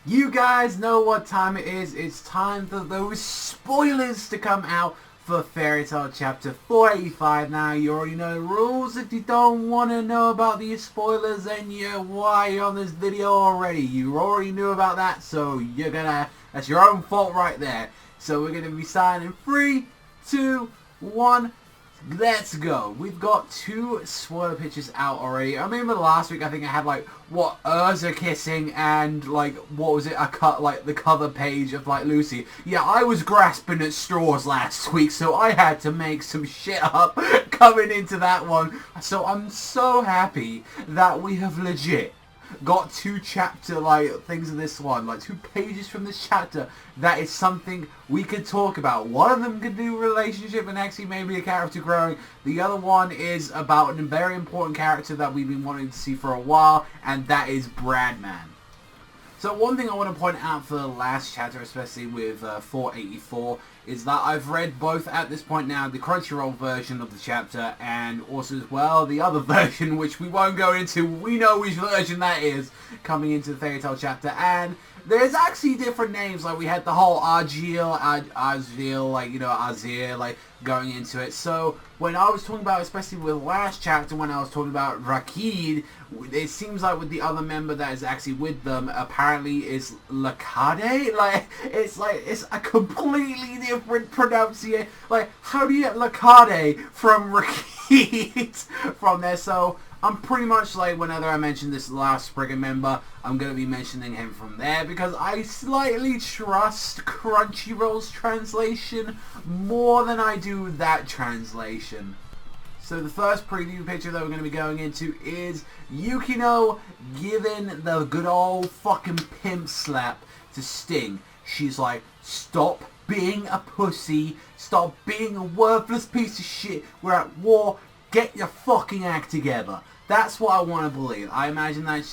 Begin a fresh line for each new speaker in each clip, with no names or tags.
You guys know what time it is. It's time for those spoilers to come out for Fairy Tail Chapter 485. Now, you already know the rules. If you don't want to know about these spoilers, then why you're on this video already. You already knew about that, so that's your own fault right there. So we're going to be starting in 3, 2, 1... Let's go. We've got 2 spoiler pictures out already. I remember last week I think I had Urza kissing and what was it? I cut the cover page of Lucy. Yeah, I was grasping at straws last week, so I had to make some shit up coming into that one. So I'm so happy that we have legit got 2 chapter things of this one, 2 pages from this chapter that is something we could talk about. One of them could do relationship and actually maybe a character growing. The other one is about a very important character that we've been wanting to see for a while, and that is Bradman. So one thing I want to point out for the last chapter, especially with 484, is that I've read both at this point now the Crunchyroll version of the chapter and also as well the other version, which we won't go into. We know which version that is coming into the Fairy Tail chapter, and there's actually different names. We had the whole Gajeel, Azir, going into it. So when I was talking about, especially with last chapter, when I was talking about Rakid, it seems like with the other member that is actually with them, apparently is Lakade. It's a completely different pronunciation. How do you get Lakade from Rakid from there? So I'm pretty much whenever I mention this last Spriggan member, I'm going to be mentioning him from there because I slightly trust Crunchyroll's translation more than I do that translation. So the first preview picture that we're going to be going into is Yukino giving the good old fucking pimp slap to Sting. She's like, stop being a pussy, stop being a worthless piece of shit, we're at war, get your fucking act together. That's what I want to believe. I imagine that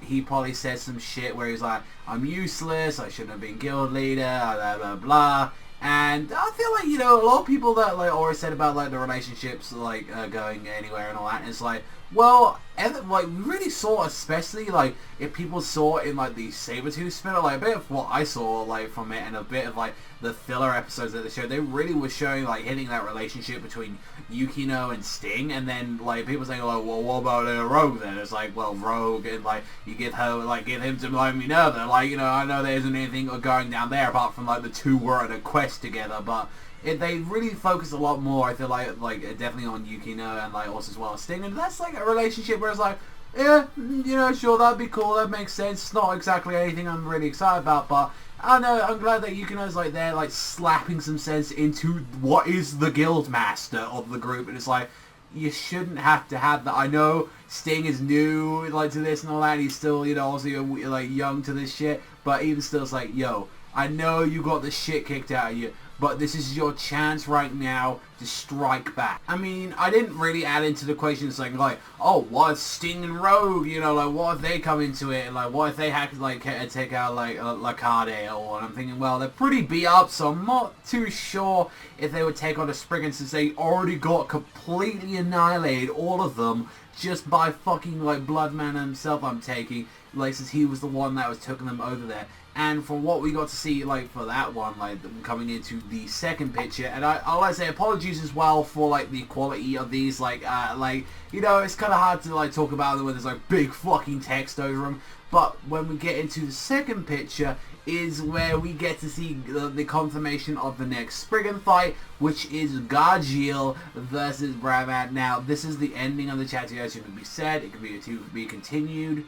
he probably said some shit where he's like, I'm useless, I shouldn't have been guild leader, blah blah blah. And I feel a lot of people that always said about the relationships going anywhere and all that, and it's well, we really saw, especially if people saw in the Sabretooth spin-off, a bit of what I saw from it, and a bit of the filler episodes of the show, they really were showing hitting that relationship between Yukino and Sting, and then people saying well, what about Rogue then? It's well, Rogue, and you give her give him to Minerva, I know there isn't anything going down there apart from the 2 were on a quest together, but they really focus a lot more, I feel definitely on Yukino and also as well as Sting, and that's a relationship where it's yeah, sure, that'd be cool, that makes sense. It's not exactly anything I'm really excited about, but I know, I'm glad that Yukino's there slapping some sense into what is the guild master of the group, and it's you shouldn't have to have that. I know Sting is new to this and all that, and he's still also young to this shit, but even still it's yo, I know you got the shit kicked out of you, but this is your chance right now to strike back. I mean, I didn't really add into the equation saying oh, what if Sting and Rogue, what if they come into it, and what if they had to take out Lakade, or, and I'm thinking, well, they're pretty beat up, so I'm not too sure if they would take on a Spriggan since they already got completely annihilated, all of them, just by fucking Bloodman himself, I'm taking, since he was the one that was taking them over there. And from what we got to see, for that one, coming into the second picture, and I'll say apologies as well for, the quality of these, it's kind of hard to, talk about them when there's, big fucking text over them, but when we get into the second picture is where we get to see the confirmation of the next Spriggan fight, which is Gajeel versus Bradman. Now, this is the ending of the chapter, as it can be said, it can be to be continued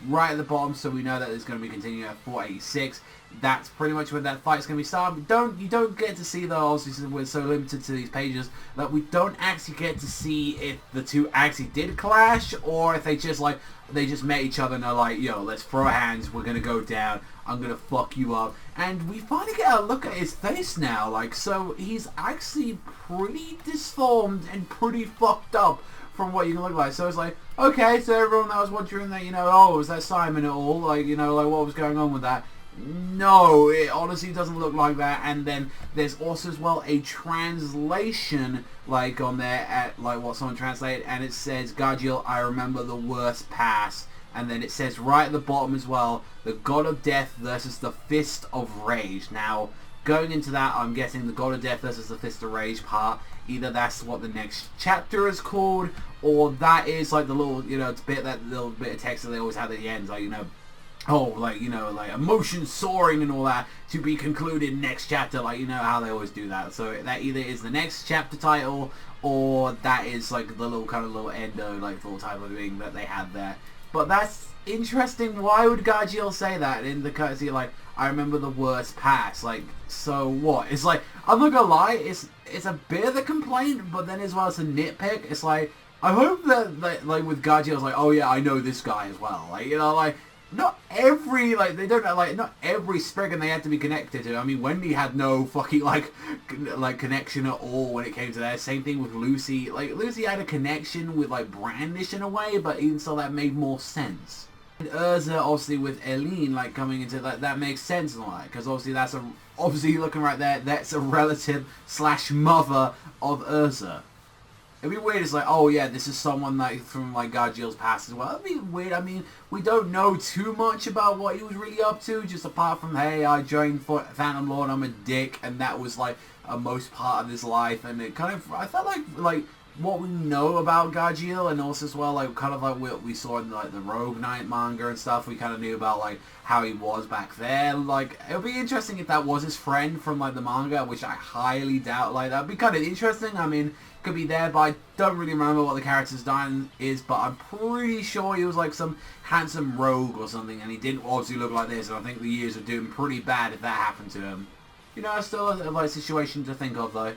right at the bottom, so we know that it's going to be continuing at 486. That's pretty much when that fight's going to be started. You don't get to see, though, obviously since we're so limited to these pages, that we don't actually get to see if the 2 actually did clash, or if they just met each other and are yo, let's throw hands, we're going to go down, I'm going to fuck you up. And we finally get a look at his face now, so he's actually pretty disformed and pretty fucked up from what you can look like. So it's okay, so everyone that was wondering that, oh, was that Simon at all? what was going on with that? No, it honestly doesn't look like that. And then there's also as well a translation on there at what someone translated, and it says, Gajeel, I remember the worst pass And then it says right at the bottom as well, the God of Death versus the Fist of Rage. Now, going into that, I'm guessing the God of Death versus the Fist of Rage part, either that's what the next chapter is called, or that is like the little, that little bit of text that they always have at the end, like, like emotion soaring and all that, to be concluded next chapter, like, how they always do that. So that either is the next chapter title, or that is like the little endo, like, full type of thing that they had there. But that's interesting. Why would Gajeel say that in the courtesy, like, I remember the worst past? Like, so what? It's like, I'm not gonna lie, it's a bit of a complaint, but then as well as a nitpick. It's like, I hope that, like with Gajeel, it's like, oh yeah, I know this guy as well. Like, like, not every, like, they don't, like, not every Spriggan they had to be connected to. I mean, Wendy had no fucking, like connection at all when it came to that. Same thing with Lucy. Like, Lucy had a connection with, like, Brandish in a way, but even so, that made more sense. And Urza, obviously, with Eileen, like, coming into that makes sense and all that, because obviously that's obviously looking right there, that's a relative / mother of Urza. It'd be weird, it's like, oh yeah, this is someone like from like Gajeel's past as well. It'd be weird. I mean, we don't know too much about what he was really up to, just apart from, hey, I joined Phantom Lord, I'm a dick, and that was like a most part of his life. And it kind of, I felt like what we know about Gajeel, and also as well, like, kind of like what we saw in like the Rogue Knight manga and stuff, we kind of knew about like how he was back there. Like, it would be interesting if that was his friend from like the manga, which I highly doubt. Like, that'd be kind of interesting. I mean, could be there, but I don't really remember what the character's name is, but I'm pretty sure he was like some handsome rogue or something, and he didn't obviously look like this, and I think the years would do him pretty bad if that happened to him. It's still a like situation to think of though.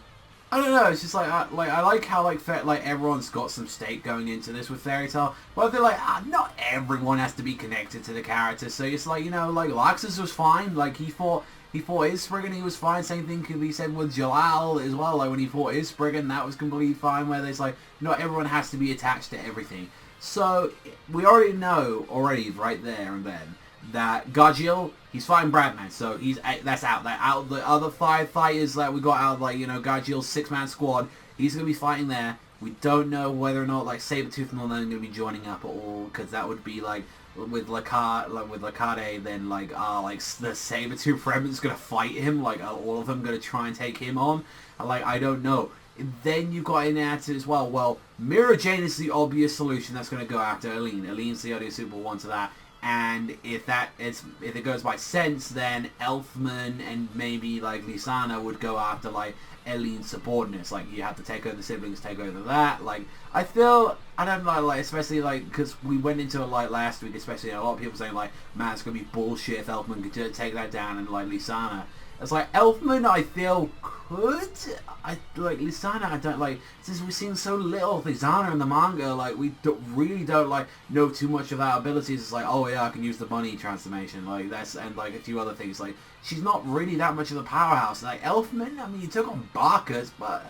I don't know, it's just like, I like how like everyone's got some stake going into this with Fairy Tail, but I feel like not everyone has to be connected to the character. So it's like, like Laxus was fine, like he fought his Spriggan, he was fine. Same thing could be said with Jalal as well. Like when he fought his Spriggan, that was completely fine. Where there's like, not everyone has to be attached to everything. So we already know right there and then that Gajeel, he's fighting Bradman. So that's out. That out the other 5 fighters that we got out of like Gajeel's 6-man squad. He's gonna be fighting there. We don't know whether or not like Sabretooth and all them are gonna be joining up at all, because that would be like, with Lakade, then like the Sabretooth Fremen's gonna fight him, like all of them gonna try and take him on, like I don't know. Then you got in there as well, Mira Jane is the obvious solution that's gonna go after Eileen. Eileen's the only suitable one to that, and if it goes by sense, then Elfman and maybe like Lisana would go after like Eileen's subordinates. Like, you have to take over the siblings, take over that. Like, I feel, I don't know, like, especially like, because we went into it like last week, especially a lot of people saying like, man, it's gonna be bullshit if Elfman could take that down, and like Lisana, it's like Elfman I feel could, Lisana I don't like, since we've seen so little of Lisana in the manga, like we really don't like know too much of her abilities. It's like, oh yeah, I can use the bunny transformation, like that's, and like a few other things. Like, she's not really that much of a powerhouse. Like Elfman, I mean, you took on Barkas, but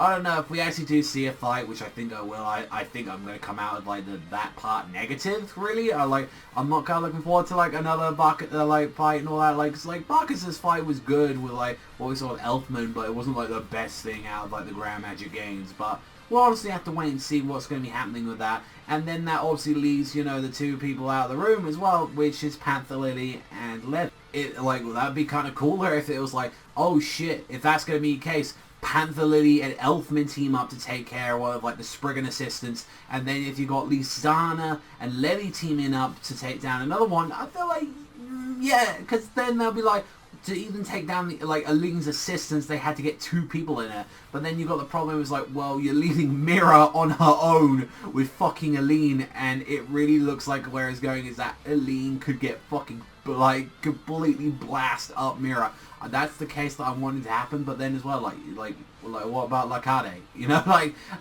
I don't know if we actually do see a fight, which I think I will. I think I'm gonna come out of like that part negative. Really, I'm not kind of looking forward to like another Barkas fight and all that. Like, 'cause, like Barkas' fight was good with like what we saw with Elfman, but it wasn't like the best thing out of like the Grand Magic Games. But we'll honestly have to wait and see what's going to be happening with that. And then that obviously leaves, the 2 people out of the room as well, which is Panther Lily and Lev. That'd be kind of cooler if it was like, oh shit, if that's going to be the case, Panther Lily and Elfman team up to take care of one of like the Spriggan assistants, and then if you got Lisana and Levy teaming up to take down another one, I feel like, yeah, because then they'll be like, to even take down Eileen's assistants, they had to get 2 people in it. But then you got the problem is like, well, you're leaving Mira on her own with fucking Eileen, and it really looks like where it's going is that Eileen could get fucking completely blast up Mira. That's the case that I wanted to happen. But then as well, like what about Lakade?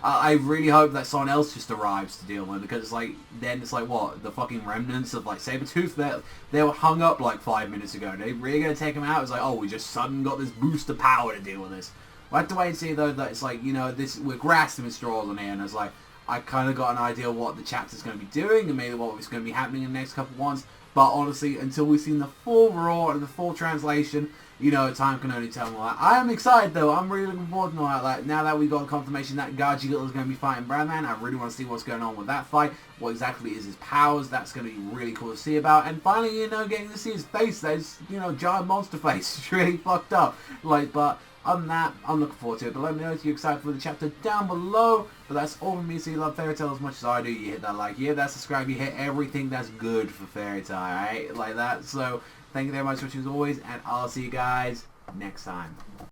I really hope that someone else just arrives to deal with it, because then it's like what, the fucking remnants of like Sabretooth that they were hung up like 5 minutes ago. They really gonna take him out? It's like, oh, we just suddenly got this boost of power to deal with this. We'll have to wait and see though. That it's like, we're grasping at straws on here, and it's like, I kind of got an idea what the chapter's going to be doing and maybe what was going to be happening in the next couple of ones. But honestly, until we've seen the full raw and the full translation, you know, time can only tell. Like, I am excited though. I'm really looking forward to that. Like, now that we got confirmation that Gajeel is going to be fighting Bradman, I really want to see what's going on with that fight. What exactly is his powers? That's going to be really cool to see about. And finally, you know, getting to see his face. That's, you know, giant monster face. It's really fucked up. Like, but other than that, I'm looking forward to it. But let me know if you're excited for the chapter down below. But that's all from me. So you love Fairy Tail as much as I do. You hit that like, you hit that subscribe, you hit everything that's good for Fairy Tail, alright? Like that. So thank you very much for watching as always, and I'll see you guys next time.